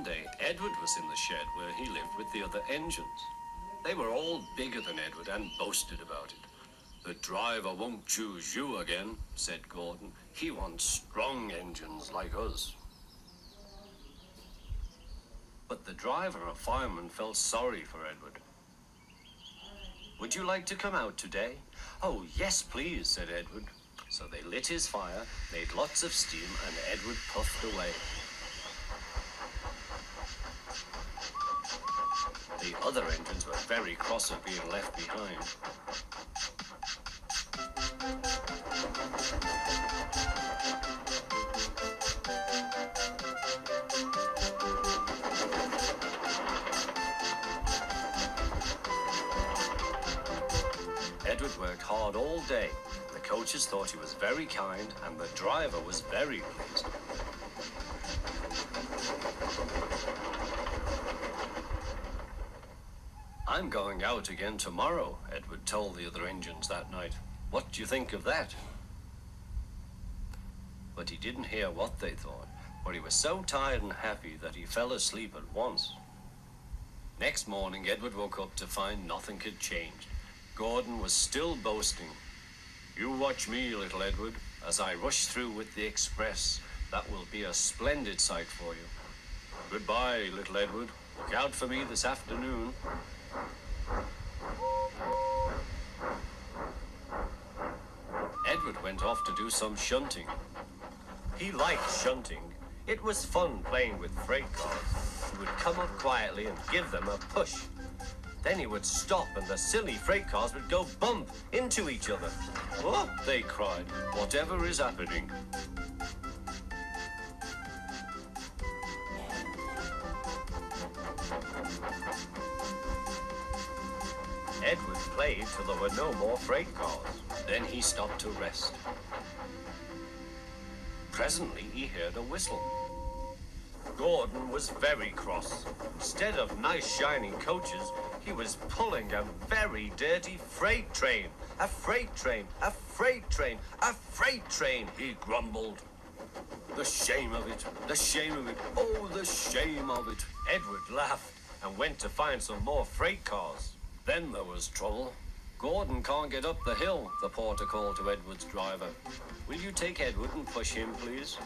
One day, Edward was in the shed where he lived with the other engines. They were all bigger than Edward and boasted about it. "The driver won't choose you again," said Gordon. "He wants strong engines like us." But the driver and fireman felt sorry for Edward. "Would you like to come out today?" "Oh, yes, please," said Edward. So they lit his fire, made lots of steam, and Edward puffed away. The other engines were very cross at being left behind. Edward worked hard all day. The coaches thought he was very kind, and the driver was very pleased. "I'm going out again tomorrow," Edward told the other engines that night. "What do you think of that?" But he didn't hear what they thought, for he was so tired and happy that he fell asleep at once. Next morning, Edward woke up to find nothing had changed. Gordon was still boasting. "You watch me, little Edward, as I rush through with the express. That will be a splendid sight for you. Goodbye, little Edward. Look out for me this afternoon." Edward went off to do some shunting. He liked shunting. It was fun playing with freight cars. He would come up quietly and give them a push. Then he would stop and the silly freight cars would go bump into each other. "Oh," they cried, "whatever is happening?" Edward played till there were no more freight cars. Then he stopped to rest. Presently he heard a whistle. Gordon was very cross. Instead of nice shining coaches, he was pulling a very dirty freight train. "A freight train, a freight train, a freight train," he grumbled. "The shame of it, the shame of it, oh, the shame of it." Edward laughed and went to find some more freight cars. Then there was trouble. "Gordon can't get up the hill," the porter called to Edward's driver. "Will you take Edward and push him, please?"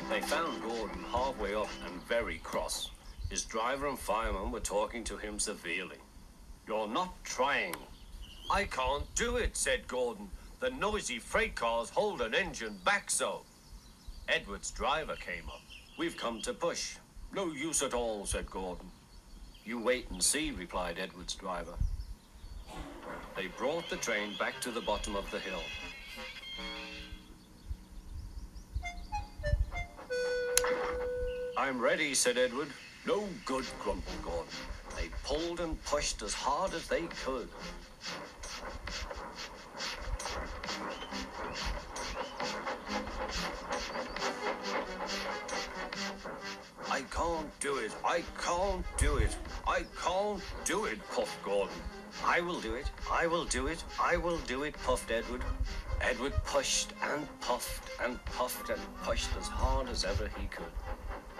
They found Gordon halfway up and very cross. His driver and fireman were talking to him severely. "You're not trying." "I can't do it," said Gordon. "The noisy freight cars hold an engine back so." Edward's driver came up. "We've come to push." "No use at all," said Gordon. "You wait and see," replied Edward's driver. They brought the train back to the bottom of the hill. "I'm ready," said Edward. "No good," grumbled Gordon. They pulled and pushed as hard as they could. "I can't do it, I can't do it, I can't do it," puffed Gordon. "I will do it, I will do it, I will do it," puffed Edward. Edward pushed and puffed and puffed and pushed as hard as ever he could.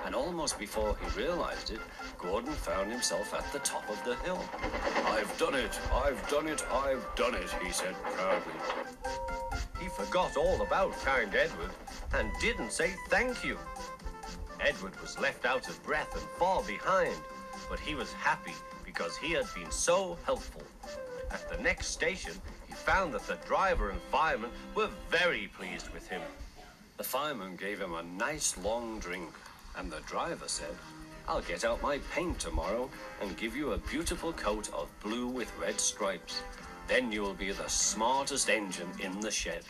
And almost before he realized it, Gordon found himself at the top of the hill. "I've done it, I've done it, I've done it," he said proudly. He forgot all about kind Edward and didn't say thank you. Edward was left out of breath and far behind, but he was happy because he had been so helpful. At the next station, he found that the driver and fireman were very pleased with him. The fireman gave him a nice long drink, and the driver said, "I'll get out my paint tomorrow and give you a beautiful coat of blue with red stripes. Then you'll be the smartest engine in the shed."